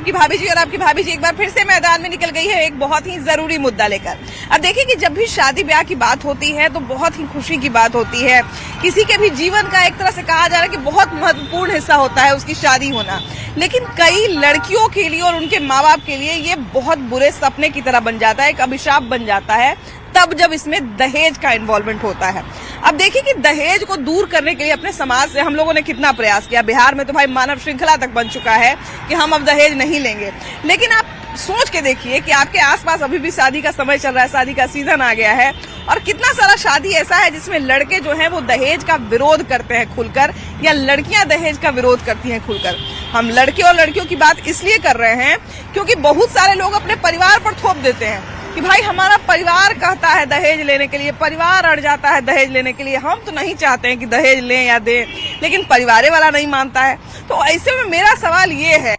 आपकी भाभी जी, और आपकी भाभी जी एक बार फिर से मैदान में निकल गई है एक बहुत ही जरूरी मुद्दा लेकर। अब देखिए कि जब भी शादी ब्याह की बात होती है तो बहुत ही खुशी की बात होती है, किसी के भी जीवन का एक तरह से कहा जा रहा है कि बहुत महत्वपूर्ण हिस्सा होता है उसकी शादी होना। लेकिन कई लड़कियों के लिए और उनके माँ बाप के लिए ये बहुत बुरे सपने की तरह बन जाता है, एक अभिशाप बन जाता है तब जब इसमें दहेज का इन्वॉल्वमेंट होता है। अब देखिए कि दहेज को दूर करने के लिए अपने समाज से हम लोगों ने कितना प्रयास किया। बिहार में तो भाई मानव श्रृंखला तक बन चुका है कि हम अब दहेज नहीं लेंगे। लेकिन आप सोच के देखिए कि आपके आसपास अभी भी शादी का समय चल रहा है, शादी का सीजन आ गया है, और कितना सारा शादी ऐसा है जिसमें लड़के जो हैं वो दहेज का विरोध करते हैं खुलकर, या लड़कियां दहेज का विरोध करती हैं खुलकर। हम लड़के और लड़कियों की बात इसलिए कर रहे हैं क्योंकि बहुत सारे लोग अपने परिवार पर थोप देते हैं कि भाई हमारा परिवार कहता है दहेज लेने के लिए, परिवार अड़ जाता है दहेज लेने के लिए, हम तो नहीं चाहते हैं कि दहेज लें या दें, लेकिन परिवार वाला नहीं मानता है। तो ऐसे में मेरा सवाल ये है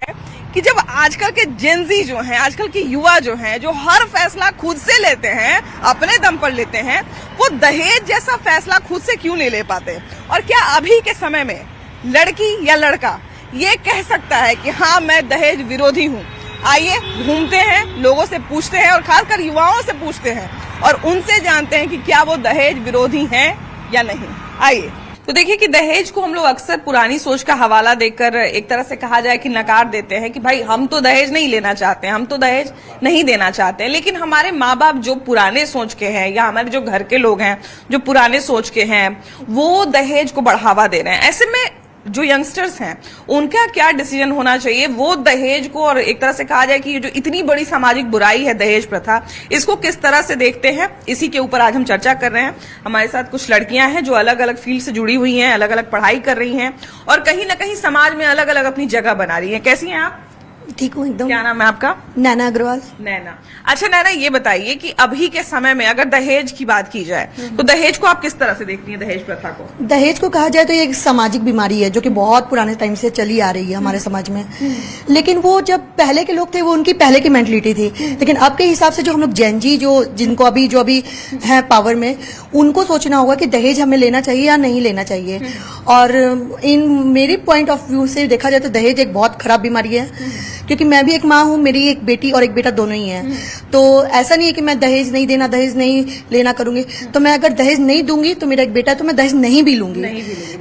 कि जब आजकल के जेनजी जो हैं, आजकल के युवा जो हैं, जो हर फैसला खुद से लेते हैं, अपने दम पर लेते हैं, वो दहेज जैसा फैसला खुद से क्यों नहीं ले पाते? और क्या अभी के समय में लड़की या लड़का ये कह सकता है कि हाँ मैं दहेज विरोधी हूँ? आइए घूमते हैं, लोगों से पूछते हैं, और खासकर युवाओं से पूछते हैं और उनसे जानते हैं कि क्या वो दहेज विरोधी हैं या नहीं। आइए। तो देखिए कि दहेज को हम लोग अक्सर पुरानी सोच का हवाला देकर एक तरह से कहा जाए कि नकार देते हैं कि भाई हम तो दहेज नहीं लेना चाहते हैं, हम तो दहेज नहीं देना चाहते हैं। लेकिन हमारे माँ बाप जो पुराने सोच के हैं, या हमारे जो घर के लोग हैं जो पुराने सोच के हैं, वो दहेज को बढ़ावा दे रहे हैं। ऐसे में जो यंगस्टर्स हैं उनका क्या डिसीजन होना चाहिए? वो दहेज को, और एक तरह से कहा जाए कि ये जो इतनी बड़ी सामाजिक बुराई है दहेज प्रथा, इसको किस तरह से देखते हैं, इसी के ऊपर आज हम चर्चा कर रहे हैं। हमारे साथ कुछ लड़कियां हैं जो अलग अलग फील्ड से जुड़ी हुई हैं, अलग अलग पढ़ाई कर रही हैं और कहीं ना कहीं समाज में अलग अलग अपनी जगह बना रही हैं। कैसी हैं आप? ठीक हूँ एकदम। क्या नाम है आपका? नैना अग्रवाल। नैना। अच्छा नैना, ये बताइए कि अभी के समय में अगर दहेज की बात की जाए तो दहेज को आप किस तरह से देखती हैं, दहेज प्रथा को? दहेज को कहा जाए तो ये एक सामाजिक बीमारी है जो कि बहुत पुराने टाइम से चली आ रही है हमारे समाज में। लेकिन वो जब पहले के लोग थे वो उनकी पहले की मेंटलिटी थी, लेकिन अब के हिसाब से जो हम लोग जेनजी जो अभी है पावर में, उनको सोचना होगा कि दहेज हमें लेना चाहिए या नहीं लेना चाहिए। और इन मेरी पॉइंट ऑफ व्यू से देखा जाए तो दहेज एक बहुत खराब बीमारी है, क्योंकि मैं भी एक माँ हूँ, मेरी एक बेटी और एक बेटा दोनों ही हैं। तो ऐसा नहीं है कि मैं दहेज नहीं देना, दहेज नहीं लेना करूंगी। तो मैं अगर दहेज नहीं दूंगी तो मेरा एक बेटा है तो मैं दहेज नहीं भी लूंगी,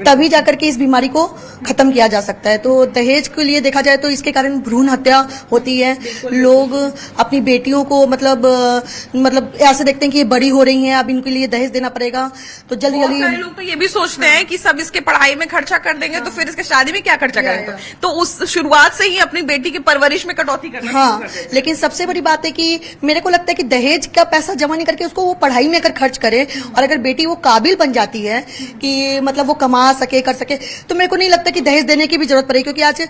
तभी जाकर के इस बीमारी को खत्म किया जा सकता है। तो दहेज के लिए देखा जाए तो इसके कारण भ्रूण हत्या होती है। लोग अपनी बेटियों को मतलब ऐसे देखते हैं कि ये बड़ी हो रही हैं, अब इनके लिए दहेज देना पड़ेगा, तो जल्दी जल्दी। लोग तो ये भी सोचते हैं कि सब इसके पढ़ाई में खर्चा कर देंगे तो फिर इसके शादी में क्या खर्चा करेंगे, तो उस शुरुआत से ही अपनी बेटी की परवरिश में कटौती करना। हाँ, लेकिन सबसे बड़ी बात है कि मेरे को लगता है कि दहेज का पैसा जमा नहीं करके उसको वो पढ़ाई में अगर खर्च करे, और अगर बेटी वो काबिल बन जाती है कि मतलब वो कमा सके, कर सके, तो मेरे को नहीं लगता कि दहेज देने की भी जरूरत पड़ेगी। क्योंकि आज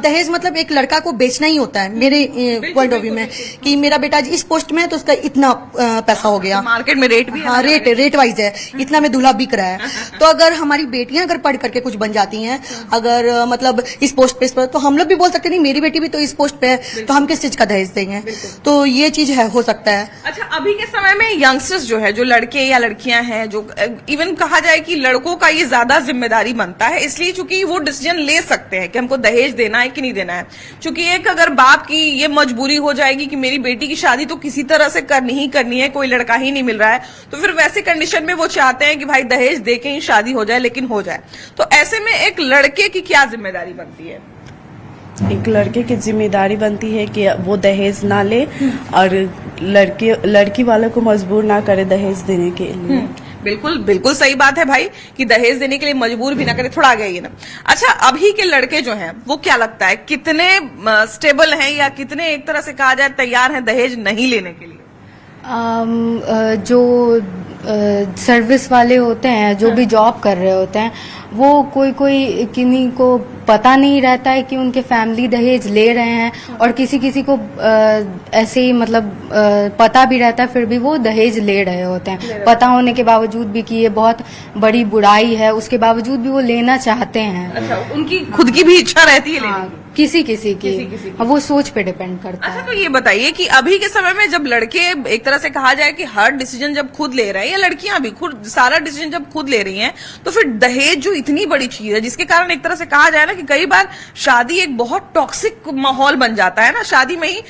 दहेज मतलब एक लड़का को बेचना ही होता है मेरे पॉइंट ऑफ व्यू में, कि मेरा बेटा आज इस पोस्ट में है तो उसका इतना पैसा हो गया। मार्केट में रेट भी है। हाँ, रेट वाइज है, इतना में दूल्हा बिक रहा है। तो अगर हमारी बेटियां अगर पढ़ करके कुछ बन जाती हैं, अगर मतलब इस पोस्ट पे, तो हम लोग भी बोल सकते नहीं मेरी बेटी भी तो इस पोस्ट पे है, तो हम किस चीज का दहेज देंगे? तो ये चीज है, हो सकता है। अच्छा, अभी के समय में यंगस्टर्स जो है, जो लड़के या लड़कियां हैं, जो इवन कहा जाए कि लड़कों का ये ज्यादा जिम्मेदारी बनता है, इसलिए चूंकि वो डिसीजन ले सकते हैं कि हमको दहेज देना है कि नहीं देना है। चूंकि एक अगर बाप की ये मजबूरी हो जाएगी कि मेरी बेटी की शादी तो किसी तरह से करनी ही करनी है, कोई लड़का ही नहीं मिल रहा है, तो फिर वैसे कंडीशन में वो चाहते हैं कि भाई दहेज दे के ही शादी हो जाए, लेकिन हो जाए। तो ऐसे में एक लड़के की क्या जिम्मेदारी बनती है? एक लड़के की जिम्मेदारी बनती है कि वो दहेज ना ले और लड़की वालों को मजबूर ना करे दहेज देने के लिए। बिल्कुल बिल्कुल सही बात है भाई, कि दहेज देने के लिए मजबूर भी ना करे। थोड़ा आगे ना। अच्छा, अभी के लड़के जो हैं वो क्या लगता है कितने स्टेबल हैं, या कितने एक तरह से कहा जाए तैयार हैं दहेज नहीं लेने के लिए? जो सर्विस वाले होते हैं, जो भी जॉब कर रहे होते हैं, वो कोई किन्हीं को पता नहीं रहता है कि उनके फैमिली दहेज ले रहे हैं, और किसी को ऐसे ही मतलब पता भी रहता है, फिर भी वो दहेज ले रहे होते हैं, पता होने के बावजूद भी कि ये बहुत बड़ी बुराई है, उसके बावजूद भी वो लेना चाहते हैं। अच्छा, उनकी खुद की भी इच्छा रहती है लेने की। किसी किसी की किसी की। अब वो सोच पे डिपेंड करता अच्छा, है। तो ये बताइए कि अभी के समय में जब लड़के एक तरह से कहा जाए कि हर डिसीजन जब खुद ले रहे हैं, या लड़कियां भी खुद सारा डिसीजन जब खुद ले रही हैं, तो फिर दहेज जो इतनी बड़ी चीज है, जिसके कारण एक तरह से कहा जाए ना कि कई बार शादी एक बहुत टॉक्सिक माहौल बन जाता है ना, शादी में ही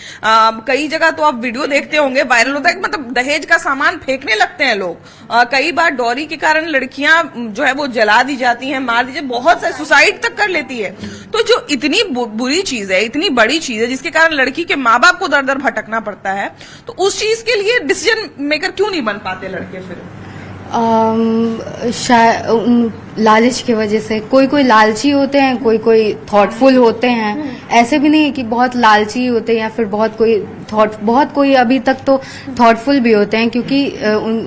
कई जगह तो आप वीडियो देखते होंगे, वायरल होता है कि मतलब दहेज का सामान फेंकने लगते हैं लोग। कई बार डॉरी के कारण लड़कियां जो है वो जला दी जाती हैं, मार दी जाती, बहुत सारे सुसाइड तक कर लेती है। तो जो इतनी बुरी चीज है, इतनी बड़ी चीज है, जिसके कारण लड़की के माँ बाप को दर दर भटकना पड़ता है, तो उस चीज के लिए डिसीजन मेकर क्यों नहीं बन पाते लड़के फिर? लालच की वजह से कोई कोई लालची होते हैं, कोई कोई थॉटफुल होते हैं। ऐसे भी नहीं है कि बहुत लालची होते हैं या फिर बहुत कोई अभी तक तो थॉटफुल भी होते हैं, क्योंकि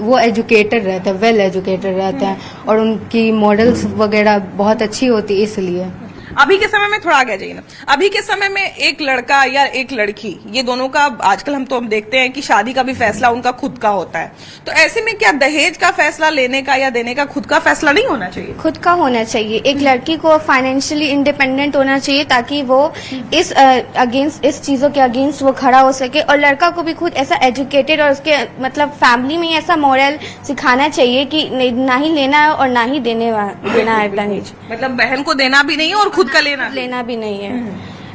वो एजुकेटेड रहते हैं, वेल एजुकेटेड रहते हैं और उनकी मॉडल्स वगैरह बहुत अच्छी होती है, इसलिए। अभी के समय में थोड़ा आगे जाइए ना, अभी के समय में एक लड़का या एक लड़की, ये दोनों का आजकल हम देखते हैं कि शादी का भी फैसला उनका खुद का होता है। तो ऐसे में क्या दहेज का फैसला लेने का या देने का खुद का फैसला नहीं होना चाहिए? खुद का होना चाहिए। एक लड़की को फाइनेंशियली इंडिपेंडेंट होना चाहिए ताकि वो इस चीजों के अगेंस्ट वो खड़ा हो सके, और लड़का को भी खुद ऐसा एजुकेटेड और उसके मतलब फैमिली में ऐसा मॉरल सिखाना चाहिए कि ना ही लेना है और ना ही देना है दहेज। मतलब बहन को देना भी नहीं है और खुद का लेना भी नहीं है,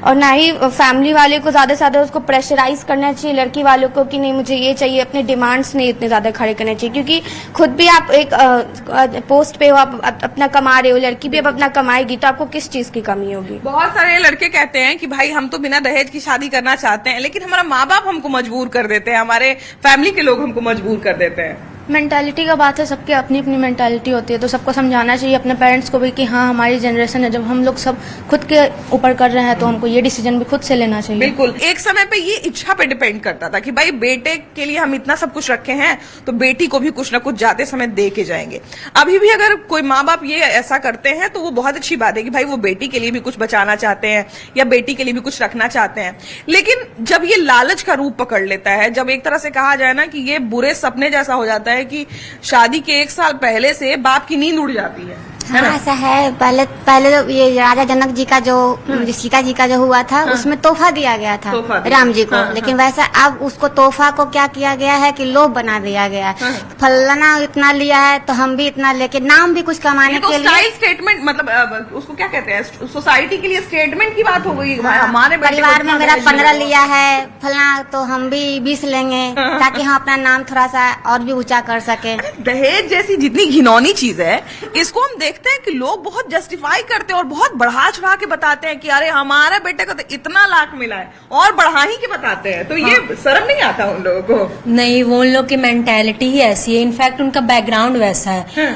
और ना ही फैमिली वाले को ज्यादा से ज्यादा उसको प्रेशराइज करना चाहिए लड़की वालों को कि नहीं मुझे ये चाहिए। अपने डिमांड्स नहीं इतने ज्यादा खड़े करने चाहिए, क्योंकि खुद भी आप एक पोस्ट पे हो, आप अपना कमा रहे हो, लड़की भी अब अपना कमाएगी, तो आपको किस चीज की कमी होगी? बहुत सारे लड़के कहते हैं कि भाई हम तो बिना दहेज की शादी करना चाहते हैं, लेकिन हमारा माँ बाप हमको मजबूर कर देते हैं, हमारे फैमिली के लोग हमको मजबूर कर देते हैं। मेंटालिटी का बात है, सबकी अपनी अपनी मेंटालिटी होती है, तो सबको समझाना चाहिए अपने पेरेंट्स को भी कि हाँ हमारी जनरेशन है, जब हम लोग सब खुद के ऊपर कर रहे हैं तो हमको ये डिसीजन भी खुद से लेना चाहिए। बिल्कुल। एक समय पे ये इच्छा पे डिपेंड करता था कि भाई बेटे के लिए हम इतना सब कुछ रखे हैं तो बेटी को भी कुछ ना कुछ जाते समय दे के जाएंगे। अभी भी अगर कोई माँ बाप ये ऐसा करते हैं तो वो बहुत अच्छी बात है कि भाई वो बेटी के लिए भी कुछ बचाना चाहते हैं या बेटी के लिए भी कुछ रखना चाहते हैं। लेकिन जब ये लालच का रूप पकड़ लेता है, जब एक तरह से कहा जाए ना कि ये बुरे सपने जैसा हो जाता है कि शादी के 1 साल पहले से बाप की नींद उड़ जाती है। हाँ, ऐसा है। पहले तो ये राजा जनक जी का जो सीता जी का जो हुआ था, उसमें तोहफा दिया गया था राम जी को, लेकिन वैसा अब उसको तोहफा को क्या किया गया है कि लोभ बना दिया गया है। फलाना इतना लिया है तो हम भी इतना लेके नाम भी कुछ कमाने के लिए स्टाइल स्टेटमेंट, मतलब उसको क्या कहते हैं, सोसाइटी के लिए स्टेटमेंट की बात हो गई। हमारे परिवार में मेरा 15 लिया है फलाना, तो हम भी 20 लेंगे ताकि हम अपना नाम थोड़ा सा और भी ऊंचा कर सके। दहेज जैसी जितनी घिनौनी चीज है, इसको हम देखते हैं कि लोग बहुत जस्टिफाई करते हैं और बहुत बढ़ा चढ़ा के बताते हैं कि अरे हमारा बेटे को तो इतना लाख मिला है, और बढ़ा ही के बताते हैं। तो ये शर्म नहीं आता उन लोगों को? नहीं, वो उन लोग की मेंटेलिटी ही ऐसी है, इनफैक्ट उनका बैकग्राउंड वैसा है।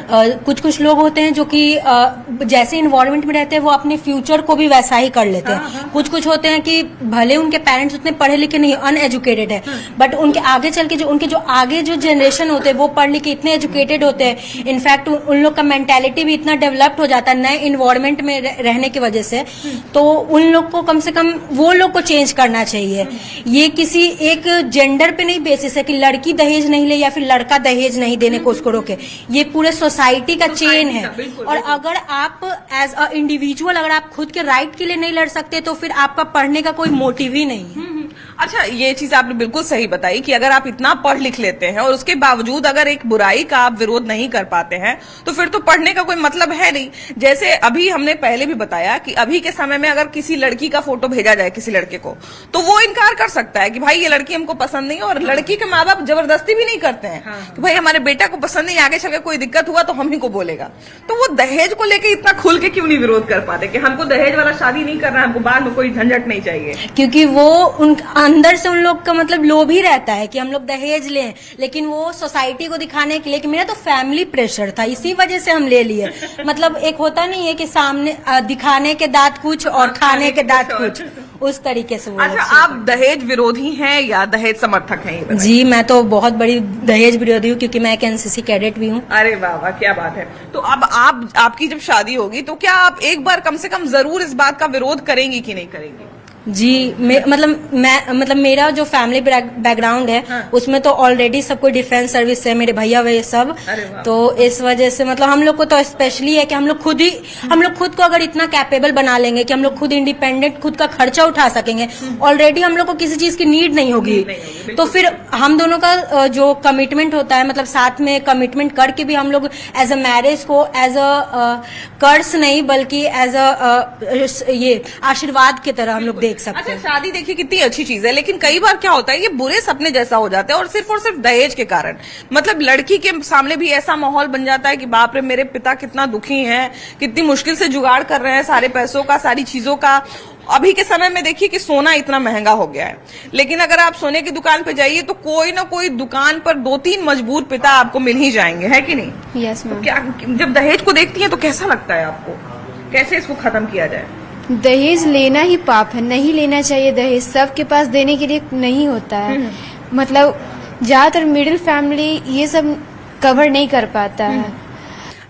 कुछ कुछ लोग होते हैं जो कि जैसे इन्वायरमेंट में रहते हैं वो अपने फ्यूचर को भी वैसा ही कर लेते हैं। कुछ कुछ होते हैं कि भले उनके पेरेंट्स उतने पढ़े लिखे नहीं, अनएजुकेटेड है, बट उनके आगे चल के जो आगे जो जनरेशन होते हैं वो पढ़ लिखे इतने एजुकेटेड होते हैं। इनफैक्ट उन लोग का मेंटेलिटी भी इतना डेवलप्ड हो जाता है नए इन्वायरमेंट में रहने की वजह से। तो उन लोग को कम से कम वो लोग को चेंज करना चाहिए। ये किसी एक जेंडर पे नहीं बेसिस है कि लड़की दहेज नहीं ले या फिर लड़का दहेज नहीं देने को उसको रोके। ये पूरे सोसाइटी का चेन है, और अगर आप एज अ इंडिविजुअल अगर आप खुद के राइट के लिए नहीं लड़ सकते तो फिर आपका पढ़ने का कोई मोटिव ही नहीं है। अच्छा, ये चीज आपने बिल्कुल सही बताई कि अगर आप इतना पढ़ लिख लेते हैं और उसके बावजूद अगर एक बुराई का आप विरोध नहीं कर पाते हैं तो फिर तो पढ़ने का कोई मतलब है नहीं। जैसे अभी हमने पहले भी बताया कि अभी के समय में अगर किसी लड़की का फोटो भेजा जाए किसी लड़के को, तो वो इनकार कर सकता है कि भाई ये लड़की हमको पसंद नहीं है, और लड़की के माँ बाप जबरदस्ती भी नहीं करते हैं कि भाई हमारे बेटा को पसंद नहीं, आगे चलकर कोई दिक्कत हुआ तो हम ही को बोलेगा। तो वो दहेज को लेकर इतना खुल के क्यों नहीं विरोध कर पाते कि हमको दहेज वाला शादी नहीं करना, हमको बाद में कोई झंझट नहीं चाहिए? क्योंकि वो अंदर से उन लोग का मतलब लोभ ही रहता है कि हम लोग दहेज लें, लेकिन वो सोसाइटी को दिखाने के लिए कि मेरा तो फैमिली प्रेशर था इसी वजह से हम ले लिए। मतलब एक होता नहीं है कि सामने दिखाने के दांत कुछ और खाने के दांत कुछ, उस तरीके से वो। अच्छा, आप दहेज विरोधी हैं या दहेज समर्थक हैं? जी, मैं तो बहुत बड़ी दहेज विरोधी हूँ क्योंकि मैं एक एनसीसी कैडेट भी हूँ। अरे वाह वाह, क्या बात है। तो अब आपकी जब शादी होगी तो क्या आप एक बार कम से कम जरूर इस बात का विरोध करेंगी कि नहीं करेंगी? जी मतलब मेरा जो फैमिली बैकग्राउंड है उसमें तो ऑलरेडी सब कोई डिफेंस सर्विस से मेरे भैया वे सब, तो इस वजह से मतलब हम लोग को तो स्पेशली है कि हम लोग खुद को अगर इतना कैपेबल बना लेंगे कि हम लोग खुद इंडिपेंडेंट खुद का खर्चा उठा सकेंगे, ऑलरेडी हम लोग को किसी चीज की नीड नहीं होगी, तो फिर हम दोनों का जो कमिटमेंट होता है मतलब साथ में कमिटमेंट करके भी हम लोग एज अ मैरिज को एज अ कर्ज नहीं बल्कि एज अ ये आशीर्वाद की तरह हम लोग देख सकते अच्छा, हैं। शादी देखिए कितनी अच्छी चीज है, लेकिन कई बार क्या होता है ये बुरे सपने जैसा हो जाता है और सिर्फ दहेज के कारण। मतलब लड़की के सामने भी ऐसा माहौल बन जाता है कि बाप रे मेरे पिता कितना दुखी हैं, कितनी मुश्किल से जुगाड़ कर रहे हैं सारे पैसों का, सारी चीजों का। अभी के समय में देखिए कि सोना इतना महंगा हो गया है, लेकिन अगर आप सोने की दुकान पे जाइए तो कोई ना कोई दुकान पर 2-3 मजबूर पिता आपको मिल ही जाएंगे, है कि नहीं? Yes ma'am. क्या जब दहेज को देखती हैं तो कैसा लगता है आपको, कैसे इसको खत्म किया जाए? दहेज लेना ही पाप है, नहीं लेना चाहिए दहेज, सबके पास देने के लिए नहीं होता है। मतलब ज्यादातर मिडिल फैमिली ये सब कवर नहीं कर पाता है।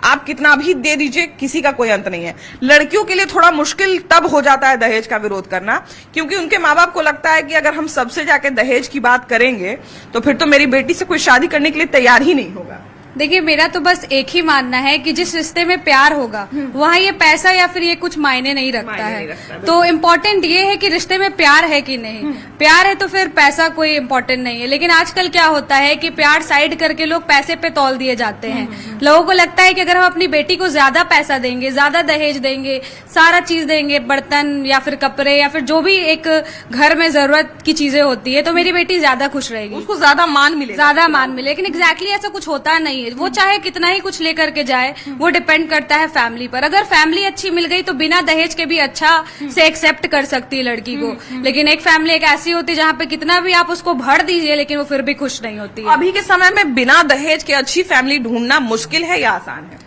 आप कितना भी दे दीजिए किसी का कोई अंत नहीं है। लड़कियों के लिए थोड़ा मुश्किल तब हो जाता है दहेज का विरोध करना, क्योंकि उनके माँ बाप को लगता है कि अगर हम सबसे जाके दहेज की बात करेंगे तो फिर तो मेरी बेटी से कोई शादी करने के लिए तैयार ही नहीं होगा। देखिए मेरा तो बस एक ही मानना है कि जिस रिश्ते में प्यार होगा वहाँ ये पैसा या फिर ये कुछ मायने नहीं रखता है। तो इम्पोर्टेंट ये है कि रिश्ते में प्यार है कि नहीं। प्यार है तो फिर पैसा कोई इम्पोर्टेंट नहीं है, लेकिन आजकल क्या होता है कि प्यार साइड करके लोग पैसे पे तौल दिए जाते हैं। लोगों को लगता है कि अगर हम अपनी बेटी को ज्यादा पैसा देंगे, ज्यादा दहेज देंगे, सारा चीज देंगे, बर्तन या फिर कपड़े या फिर जो भी एक घर में जरूरत की चीजें होती है, तो मेरी बेटी ज्यादा खुश रहेगी, उसको ज्यादा मान मिले, ज्यादा मान मिले। लेकिन एग्जैक्टली ऐसा कुछ होता नहीं है। वो चाहे कितना ही कुछ लेकर के जाए, वो डिपेंड करता है फैमिली पर। अगर फैमिली अच्छी मिल गई तो बिना दहेज के भी अच्छा से एक्सेप्ट कर सकती है लड़की को, लेकिन एक फैमिली एक ऐसी होती है जहाँ पे कितना भी आप उसको भर दीजिए लेकिन वो फिर भी खुश नहीं होती है। अभी के समय में बिना दहेज के अच्छी फैमिली ढूंढना मुश्किल है या आसान है?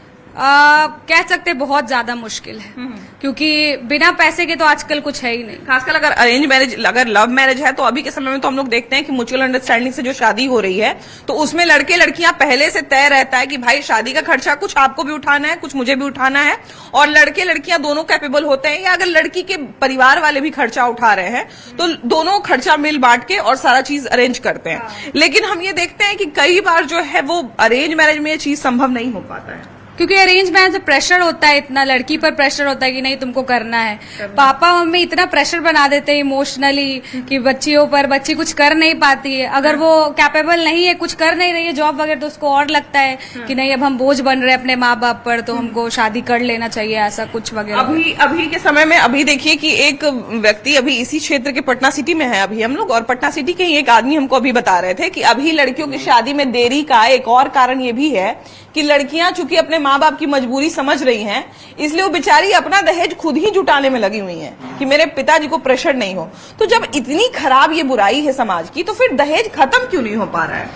कह सकते बहुत ज्यादा मुश्किल है, क्योंकि बिना पैसे के तो आजकल कुछ है ही नहीं। खासकर अगर अरेंज मैरिज, अगर लव मैरिज है तो अभी के समय में तो हम लोग देखते हैं कि म्यूचुअल अंडरस्टैंडिंग से जो शादी हो रही है तो उसमें लड़के लड़कियां पहले से तय रहता है कि भाई शादी का खर्चा कुछ आपको भी उठाना है, कुछ मुझे भी उठाना है, और लड़के लड़कियां दोनों कैपेबल होते हैं, या अगर लड़की के परिवार वाले भी खर्चा उठा रहे हैं तो दोनों खर्चा मिल बांट के और सारा चीज अरेंज करते हैं। लेकिन हम ये देखते हैं कि कई बार जो है वो अरेंज मैरिज में ये चीज संभव नहीं हो पाता है, क्योंकि अरेंज मैरिज में प्रेशर होता है, इतना लड़की पर प्रेशर होता है कि नहीं तुमको करना है। पापा मम्मी इतना प्रेशर बना देते हैं इमोशनली कि बच्चियों पर, बच्ची कुछ कर नहीं पाती है। अगर वो कैपेबल नहीं है, कुछ कर नहीं रही है जॉब वगैरह, तो उसको और लगता है कि नहीं अब हम बोझ बन रहे हैं अपने माँ बाप पर, तो हमको शादी कर लेना चाहिए, ऐसा कुछ वगैरह। अभी के समय में अभी देखिए कि एक व्यक्ति अभी इसी क्षेत्र के पटना सिटी में है अभी हम लोग, और पटना सिटी के ही एक आदमी हमको अभी बता रहे थे कि अभी लड़कियों की शादी में देरी का एक और कारण ये भी है कि लड़कियां चूंकि अपने माँ बाप की मजबूरी समझ रही हैं, इसलिए वो बेचारी अपना दहेज खुद ही जुटाने में लगी हुई हैं कि मेरे पिताजी को प्रेशर नहीं हो। तो जब इतनी खराब ये बुराई है समाज की, तो फिर दहेज खत्म क्यों नहीं हो पा रहा है?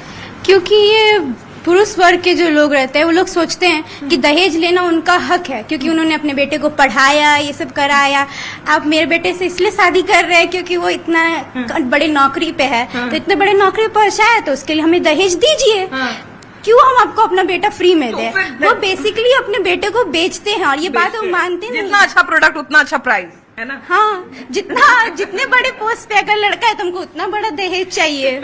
क्योंकि ये पुरुष वर्ग के जो लोग रहते हैं वो लोग सोचते हैं कि दहेज लेना उनका हक है, क्योंकि उन्होंने अपने बेटे को पढ़ाया, ये सब कराया। आप मेरे बेटे से इसलिए शादी कर रहे हैं क्योंकि वो इतना बड़े नौकरी पे है, तो इतने बड़े नौकरी पर पहुंचा है तो उसके लिए हमें दहेज दीजिए। क्यों हम आपको अपना बेटा फ्री में दें? वो बेसिकली अपने बेटे को बेचते हैं, और ये बात हम मानते नहीं। जितना अच्छा प्रोडक्ट उतना अच्छा प्राइस है ना? हाँ, जितने बड़े पोस्ट पे अगर लड़का है तुमको उतना बड़ा दहेज चाहिए।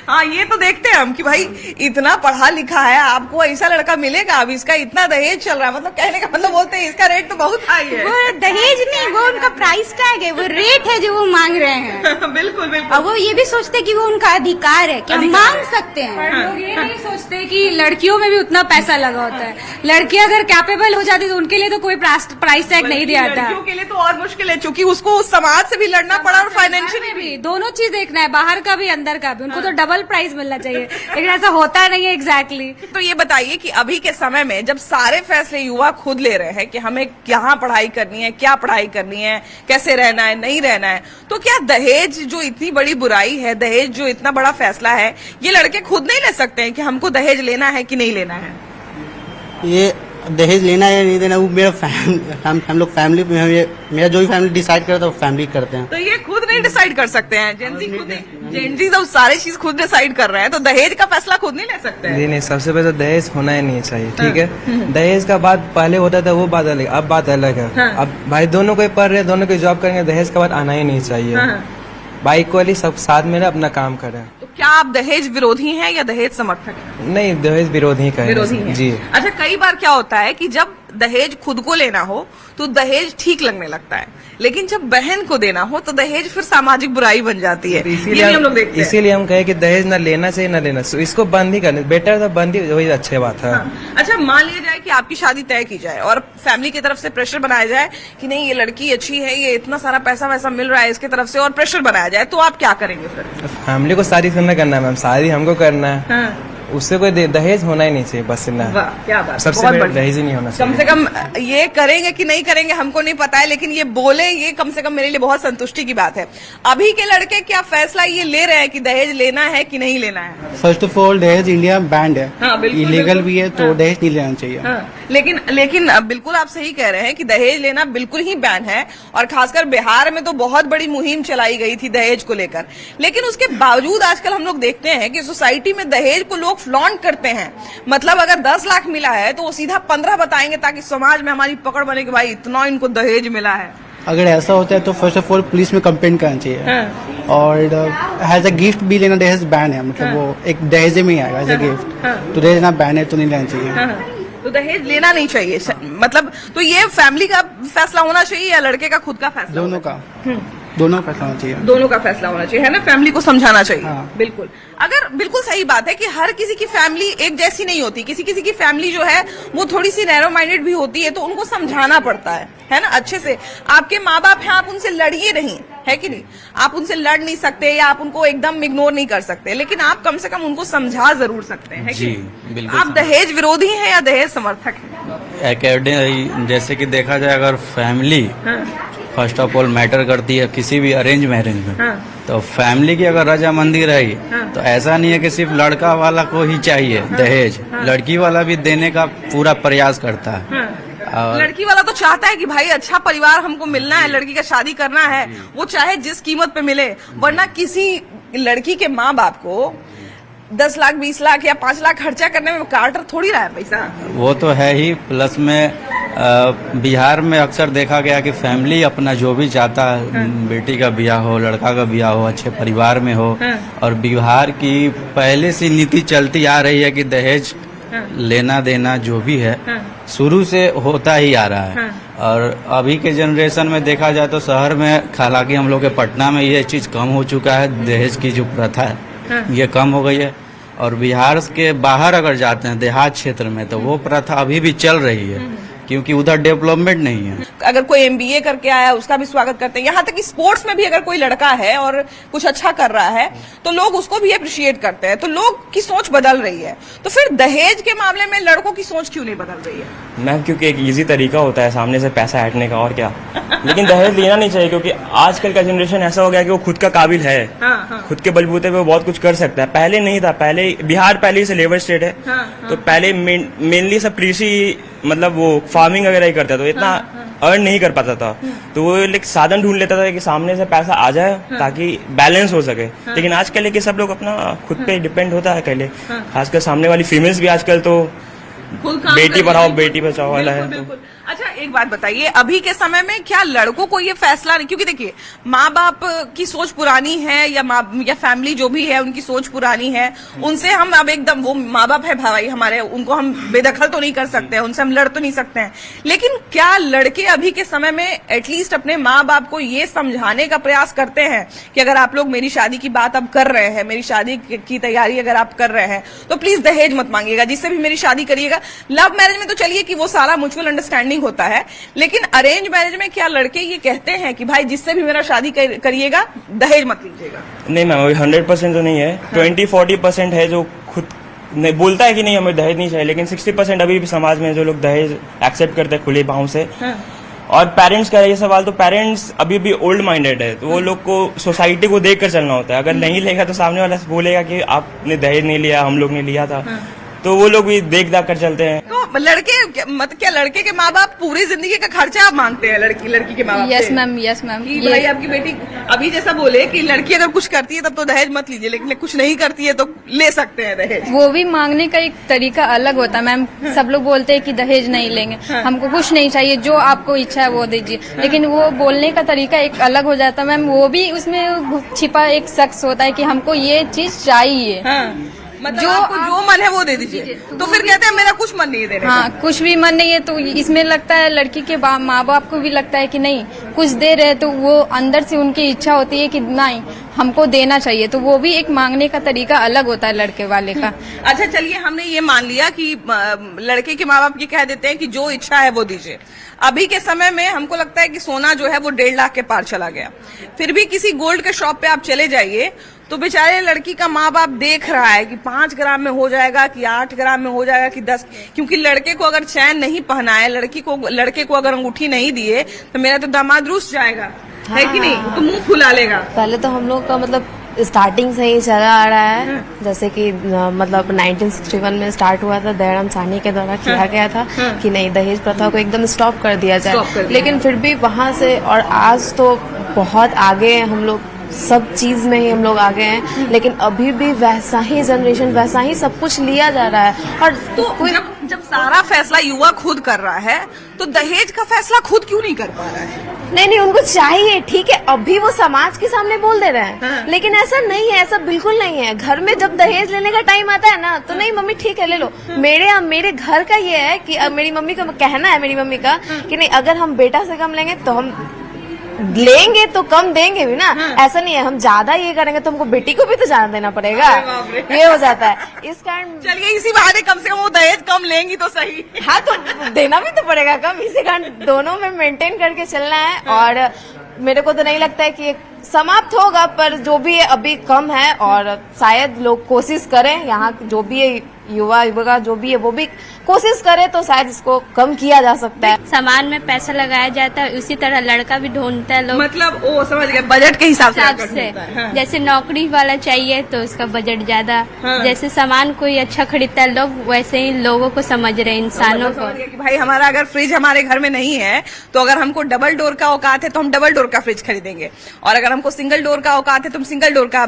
हाँ, ये तो देखते हैं हम कि भाई इतना पढ़ा लिखा है, आपको ऐसा लड़का मिलेगा, अब इसका इतना दहेज चल रहा है, मतलब कहने का मतलब बोलते हैं इसका रेट तो बहुत हाई है। वो दहेज नहीं, वो उनका प्राइस टैग है, वो रेट है जो वो मांग रहे हैं। बिल्कुल बिल्कुल। और वो ये भी सोचते हैं कि वो उनका अधिकार है कि हम मांग सकते हैं। पर लोग ये नहीं सोचते कि लड़कियों में भी उतना पैसा लगा होता है। लड़कियां अगर कैपेबल हो जाती तो उनके लिए तो कोई प्राइस टैग नहीं दिया जाता। लड़कियों के लिए तो और मुश्किल है, क्योंकि उसको उस समाज से भी लड़ना पड़ा और फाइनेंशियली भी। दोनों चीज देखना है, बाहर का भी अंदर का भी। उनको तो डबल प्राइस मिलना चाहिए, लेकिन ऐसा होता नहीं है एग्जैक्टली। तो ये बताइए कि अभी के समय में जब सारे फैसले युवा खुद ले रहे हैं कि हमें कहाँ पढ़ाई करनी है, क्या पढ़ाई करनी है, कैसे रहना है, नहीं रहना है, तो क्या दहेज जो इतनी बड़ी बुराई है, दहेज जो इतना बड़ा फैसला है, ये लड़के खुद नहीं ले सकते हैं कि हमको दहेज लेना है कि नहीं लेना है? ये दहेज लेना है या नहीं देना वो मेरा हम लोग फैमिली में, मेरा जो भी फैमिली डिसाइड करता है वो फैमिली करते हैं। तो ये खुद नहीं डिसाइड कर सकते हैं? जेंजी तो सारी चीज खुद डिसाइड कर रहे हैं, तो दहेज का फैसला खुद नहीं ले सकते हैं? नहीं, सबसे पहले तो दहेज होना ही नहीं चाहिए, ठीक है। दहेज का बात पहले होता था, वो बात अलग, अब बात अलग है। अब भाई दोनों को पढ़ रहे, दोनों को जॉब करेंगे, दहेज का बात आना ही नहीं चाहिए। भाई इक्वली सब साथ में अपना काम करें। तो क्या आप दहेज विरोधी हैं या दहेज समर्थक हैं? नहीं, दहेज विरोधी का विरोधी हैं। जी। अच्छा, कई बार क्या होता है कि जब दहेज खुद को लेना हो तो दहेज ठीक लगने लगता है, लेकिन जब बहन को देना हो तो दहेज फिर सामाजिक बुराई बन जाती है। ये भी हम लोग देखते हैं। इसीलिए हम कहे कि दहेज ना लेना चाहिए, ना लेना, इसको बंद ही करना बेटर था, बंद ही वही अच्छी बात है। अच्छा, मान लिया जाए कि आपकी शादी तय की जाए और फैमिली की तरफ से प्रेशर बनाया जाए कि नहीं, ये लड़की अच्छी है, ये इतना सारा पैसा वैसा मिल रहा है इसकी तरफ से, और प्रेशर बनाया जाए, तो आप क्या करेंगे फिर? फैमिली को शादी करना है मैम, शादी हमको करना है, उससे कोई दहेज होना ही नहीं चाहिए, बस ना। वाह, क्या बात, सबसे बहुत बड़ा दहेज ही नहीं होना चाहिए। कम से कम ये करेंगे कि नहीं करेंगे हमको नहीं पता है, लेकिन ये बोले, ये कम से कम मेरे लिए बहुत संतुष्टि की बात है। अभी के लड़के क्या फैसला ये ले रहे हैं कि दहेज लेना है कि नहीं लेना है? फर्स्ट ऑफ ऑल दहेज इंडिया बैंड है, बिल्कुल, इलीगल बिल्कुल। भी है, तो दहेज नहीं लेना चाहिए। लेकिन बिल्कुल आप सही कह रहे हैं कि दहेज लेना बिल्कुल ही बैन है, और खासकर बिहार में तो बहुत बड़ी मुहिम चलाई गई थी दहेज को लेकर। लेकिन उसके बावजूद आजकल हम लोग देखते हैं कि सोसाइटी में दहेज को लोग फ्लॉन्ट करते हैं। मतलब अगर 10 लाख मिला है तो वो सीधा 15 बताएंगे, ताकि समाज में हमारी पकड़ बने कि भाई इतना इनको दहेज मिला है। अगर ऐसा होता है तो फर्स्ट ऑफ ऑल पुलिस में कंप्लेंट करना चाहिए। और एज अ गिफ्ट भी लेना दहेज बैन है, मतलब वो एक दहेज में ही आएगा एज अ गिफ्ट, तो दहेज लेना बैन है, तो नहीं लेना चाहिए। तो दहेज लेना नहीं चाहिए, मतलब तो ये फैमिली का फैसला होना चाहिए या लड़के का खुद का फैसला? दोनों का, दोनों का फैसला होना चाहिए। दोनों का फैसला होना चाहिए, है ना? फैमिली को समझाना चाहिए। हाँ। बिल्कुल। अगर बिल्कुल सही बात है कि हर किसी की फैमिली एक जैसी नहीं होती, किसी किसी की फैमिली जो है वो थोड़ी सी नैरो माइंडेड भी होती है, तो उनको समझाना पड़ता है ना, अच्छे से। आपके माँ बाप हैं, आप उनसे लड़िए नहीं, है कि नहीं? आप उनसे लड़ नहीं सकते या आप उनको एकदम इग्नोर नहीं कर सकते, लेकिन आप कम से कम उनको समझा जरूर सकते हैं, है कि नहीं? बिल्कुल। आप दहेज विरोधी हैं या दहेज समर्थक हैं? अकॉर्डिंग जैसे कि देखा जाए, अगर family first of all matter करती है किसी भी अरेंज मैरिज में, तो फैमिली की अगर रजामंदी रही तो ऐसा नहीं है कि सिर्फ लड़का वाला को ही चाहिए दहेज, लड़की वाला भी देने का पूरा प्रयास करता है। लड़की वाला तो चाहता है कि भाई अच्छा परिवार हमको मिलना है, लड़की का शादी करना है, वो चाहे जिस कीमत पे मिले, वरना किसी लड़की के माँ बाप को 10 लाख 20 लाख या 5 लाख खर्चा करने में काटर थोड़ी रहा है पैसा। वो तो है ही, प्लस में बिहार में अक्सर देखा गया कि फैमिली अपना जो भी चाहता है, बेटी का ब्याह हो, लड़का का ब्याह हो, अच्छे परिवार में हो, और बिहार की पहले से नीति चलती आ रही है कि दहेज लेना देना जो भी है शुरू से होता ही आ रहा है। और अभी के जनरेशन में देखा जाए तो शहर में, हालांकि हम लोग के पटना में ये चीज कम हो चुका है, दहेज की जो प्रथा है ये कम हो गई है। और बिहार के बाहर अगर जाते हैं देहात क्षेत्र में, तो वो प्रथा अभी भी चल रही है, क्योंकि उधर डेवलपमेंट नहीं है। अगर कोई MBA करके आया उसका भी स्वागत करते हैं, यहाँ तक कि स्पोर्ट्स में भी अगर कोई लड़का है और कुछ अच्छा कर रहा है तो लोग उसको भी अप्रिशिएट करते हैं, तो लोग की सोच बदल रही है। तो फिर दहेज के मामले में लड़कों की सोच क्यों नहीं बदल रही है? मैम, क्योंकि एक इजी तरीका होता है सामने से पैसा हटने का, और क्या। लेकिन दहेज लेना नहीं चाहिए, क्योंकि आजकल का जनरेशन ऐसा हो गया कि वो खुद का काबिल है, खुद के बलबूते पे वो बहुत कुछ कर सकता है। पहले नहीं था, पहले बिहार पहले ही से लेबर स्टेट है, तो पहले मेनली सब कृषि, मतलब वो फार्मिंग वगैरह ही करता था, तो इतना अर्न नहीं कर पाता था, तो वो एक साधन ढूंढ लेता था कि सामने से पैसा आ जाए ताकि बैलेंस हो सके। लेकिन आजकल के सब लोग अपना खुद पे डिपेंड होता है पहले, खासकर सामने वाली फीमेल्स भी आजकल तो बेटी पढ़ाओ बेटी बचाओ वाला है। अच्छा, एक बात बताइए, अभी के समय में क्या लड़कों को ये फैसला नहीं, क्योंकि देखिए माँ बाप की सोच पुरानी है या फैमिली जो भी है उनकी सोच पुरानी है, उनसे हम अब एकदम, वो माँ बाप है भाई हमारे, उनको हम बेदखल तो नहीं कर सकते हैं, उनसे हम लड़ तो नहीं सकते हैं। लेकिन क्या लड़के अभी के समय में एटलीस्ट अपने माँ बाप को ये समझाने का प्रयास करते हैं कि अगर आप लोग मेरी शादी की बात अब कर रहे हैं, मेरी शादी की तैयारी अगर आप कर रहे हैं, तो प्लीज दहेज मत मांगिएगा, जिससे भी मेरी शादी करिएगा। लव मैरिज में तो चलिए कि वो सारा म्यूचुअल अंडरस्टैंडिंग होता है, लेकिन अरेंज मैरिज में क्या लड़के ये कहते हैं कि भाई जिससे भी मेरा शादी करिएगा दहेज मत लीजिएगा? नहीं मैम, 100% तो नहीं है, 20-40% है जो खुद नहीं बोलता है कि नहीं हमें दहेज नहीं चाहिए, लेकिन 60% अभी भी समाज में जो लोग दहेज एक्सेप्ट करते हैं खुले बाहों से। और पेरेंट्स का ये सवाल, तो पेरेंट्स अभी भी ओल्ड माइंडेड है, तो वो लोग को सोसाइटी को देख कर चलना होता है। अगर नहीं लेगा तो सामने वाला बोलेगा कि आपने दहेज नहीं लिया, हम लोग ने लिया था। तो वो लोग भी देख दाख कर चलते हैं। तो लड़के मतलब क्या लड़के के माँ बाप पूरी जिंदगी का खर्चा मांगते हैं लड़की के माँ बाप? Yes ma'am, yes ma'am. कि भाई आपकी बेटी अभी जैसा बोले कि लड़की अगर कुछ करती है तब तो दहेज मत लीजिए, लेकिन कुछ नहीं करती है तो ले सकते हैं दहेज। वो भी मांगने का एक तरीका अलग होता है मैम। सब लोग बोलते हैं कि दहेज नहीं लेंगे, हमको कुछ नहीं चाहिए, जो आपको इच्छा है वो दीजिए, लेकिन वो बोलने का तरीका एक अलग हो जाता है मैम। वो भी उसमें छिपा एक शख्स होता है कि हमको ये चीज चाहिए। मतलब जो आपको जो मन है वो दे दीजिए, तो फिर कहते हैं मेरा कुछ मन नहीं है देने हाँ, कुछ भी मन नहीं है। तो इसमें लगता है लड़की के माँ बाप को भी लगता है कि नहीं कुछ दे रहे, तो वो अंदर से उनकी इच्छा होती है कि नहीं हमको देना चाहिए। तो वो भी एक मांगने का तरीका अलग होता है लड़के वाले का। अच्छा चलिए, हमने ये मान लिया कि लड़के के माँ बाप ये कह देते हैं कि जो इच्छा है वो दीजिए। अभी के समय में हमको लगता है कि सोना जो है वो 1.5 लाख के पार चला गया। फिर भी किसी गोल्ड के शॉप पे आप चले जाइए तो बेचारे लड़की का माँ बाप देख रहा है कि 5 ग्राम में हो जाएगा कि 8 ग्राम में हो जाएगा कि 10, क्योंकि लड़के को अगर चैन नहीं पहनाए, लड़के को अगर अंगूठी नहीं दिए तो मेरा तो दामाद रूस जाएगा, है कि नहीं? तो मुंह फुला लेगा। पहले तो हम लोग का मतलब स्टार्टिंग से ही चला आ रहा है, जैसे कि मतलब 1961 में स्टार्ट हुआ था, दयाराम साहनी के द्वारा किया गया था कि नहीं दहेज प्रथा को एकदम स्टॉप कर दिया जाए। लेकिन फिर भी वहां से और आज तो बहुत आगे हम लोग, सब चीज में ही हम लोग आगे हैं, लेकिन अभी भी वैसा ही जनरेशन, वैसा ही सब कुछ लिया जा रहा है। और तो जब सारा फैसला युवा खुद कर रहा है तो दहेज का फैसला खुद क्यों नहीं कर पा रहा है? नहीं, उनको चाहिए, ठीक है, अभी वो समाज के सामने बोल दे रहे हैं, लेकिन ऐसा नहीं है, ऐसा बिल्कुल नहीं है। घर में जब दहेज लेने का टाइम आता है ना, तो नहीं मम्मी ठीक है ले लो। मेरे घर का ये है कि मेरी मम्मी का कहना है, मेरी मम्मी का कि नहीं अगर हम बेटा से कम लेंगे तो हम लेंगे तो कम देंगे भी ना। ऐसा नहीं है हम ज्यादा ये करेंगे तो हमको बेटी को भी तो ज्यादा देना पड़ेगा, ये हो जाता है। इस कारण चलिए इसी बहाने कम से कम वो दहेज कम लेंगी तो सही। हाँ, तो देना भी तो पड़ेगा कम, इसी कारण दोनों में मेंटेन करके चलना है। और मेरे को तो नहीं लगता है कि समाप्त होगा, पर जो भी है अभी कम है और शायद लोग कोशिश करें, यहाँ जो भी है युवा जो भी है वो भी कोशिश करे तो शायद इसको कम किया जा सकता है। सामान में पैसा लगाया जाता है, उसी तरह लड़का भी ढूंढता है लोग। मतलब वो समझ गए, बजट के हिसाब से। जैसे नौकरी वाला चाहिए तो उसका बजट ज्यादा, जैसे सामान कोई अच्छा खरीदता है लोग, वैसे ही लोगों को समझ रहे हैं, इंसानों को। कि भाई हमारा अगर फ्रिज हमारे घर में नहीं है तो अगर हमको डबल डोर का औकात है तो हम डबल डोर का फ्रिज खरीदेंगे, और अगर हमको सिंगल डोर का औकात है तो हम सिंगल डोर का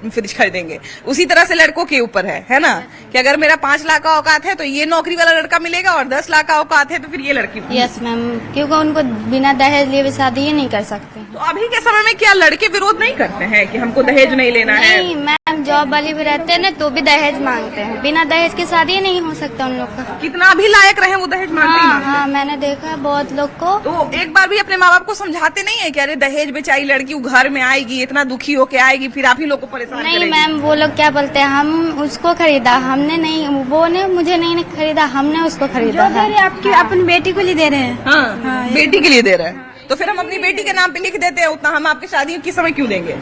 फ्रिज खरीदेंगे। उसी तरह से लड़कों के ऊपर है ना, कि अगर मेरा 5 लाख का औकात है तो ये नौकरी वाला लड़का मिलेगा, और 10 लाख का औकात है तो फिर ये लड़की। यस मैम, क्योंकि उनको बिना दहेज लिए शादी ही नहीं कर सकते। तो अभी के समय में क्या लड़के विरोध नहीं करते हैं कि हमको दहेज नहीं लेना है? नहीं मैम, जॉब वाली भी रहते हैं ना तो भी दहेज मांगते हैं, बिना दहेज की शादी नहीं हो सकता उन लोग का। कितना भी लायक रहे वो दहेज मांगते हैं। हाँ, मैंने देखा है बहुत लोग को। तो एक बार भी अपने माँ बाप को समझाते नहीं है कि अरे दहेज बेचारी लड़की घर में आएगी, इतना दुखी होके आएगी, फिर आप ही लोग को परेशान नहीं मैम, वो लोग क्या बोलते हैं, हम उसको खरीदा, हमने नहीं, वो ने मुझे नहीं खरीदा, हमने उसको खरीदा है। आपकी अपनी बेटी को लिए दे रहे हैं। हाँ, बेटी के लिए दे रहे हैं, तो फिर हम अपनी बेटी के नाम पे लिख देते हैं, उतना हम आपकी शादी किस समय क्यों देंगे,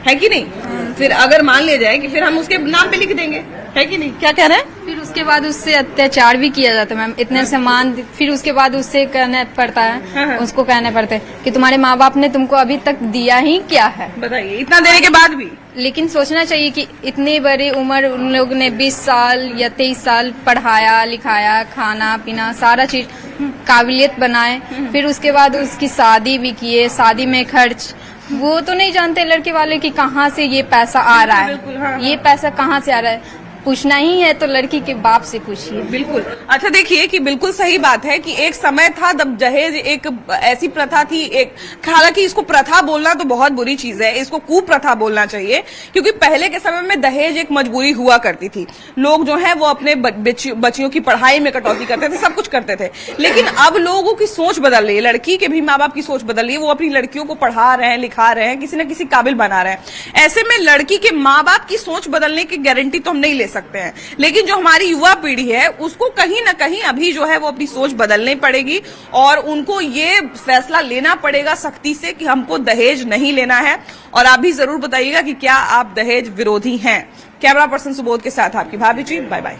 है कि नहीं? फिर अगर मान लिया जाए कि फिर हम उसके नाम पे लिख देंगे, है कि नहीं? क्या कह रहे हैं? फिर उसके बाद उससे अत्याचार भी किया जाता है मैम, इतने सामान, फिर उसके बाद उससे कहना पड़ता है, उसको कहने पड़ते हैं कि तुम्हारे माँ बाप ने तुमको अभी तक दिया ही क्या है, बताइए, इतना देने के बाद भी। लेकिन सोचना चाहिए कि इतनी बड़ी उम्र उन लोग ने 20 साल या 23 साल पढ़ाया लिखाया, खाना पीना सारा चीज काबिलियत बनाए, फिर उसके बाद उसकी शादी भी किए, शादी में खर्च, वो तो नहीं जानते लड़के वाले कि कहाँ से ये पैसा आ रहा है, ये पैसा कहाँ से आ रहा है। पूछना ही है तो लड़की के बाप से पूछिए। बिल्कुल। अच्छा देखिए कि बिल्कुल सही बात है कि एक समय था जब दहेज एक ऐसी प्रथा थी, एक, हालांकि इसको प्रथा बोलना तो बहुत बुरी चीज है, इसको कुप्रथा बोलना चाहिए, क्योंकि पहले के समय में दहेज एक मजबूरी हुआ करती थी। लोग जो है वो अपने बच्चियों की पढ़ाई में कटौती करते थे, सब कुछ करते थे, लेकिन अब लोगों की सोच बदल रही है, लड़की के भी माँ बाप की सोच बदल रही है, वो अपनी लड़कियों को पढ़ा रहे हैं, लिखा रहे हैं, किसी न किसी काबिल बना रहे हैं। ऐसे में लड़की के माँ बाप की सोच बदलने की गारंटी तो हम नहीं ले सकते हैं, लेकिन जो हमारी युवा पीढ़ी है उसको कहीं ना कहीं अभी जो है वो अपनी सोच बदलनी पड़ेगी, और उनको ये फैसला लेना पड़ेगा सख्ती से कि हमको दहेज नहीं लेना है। और आप भी जरूर बताइएगा कि क्या आप दहेज विरोधी हैं। कैमरा पर्सन सुबोध के साथ आपकी भाभी जी, बाय बाय।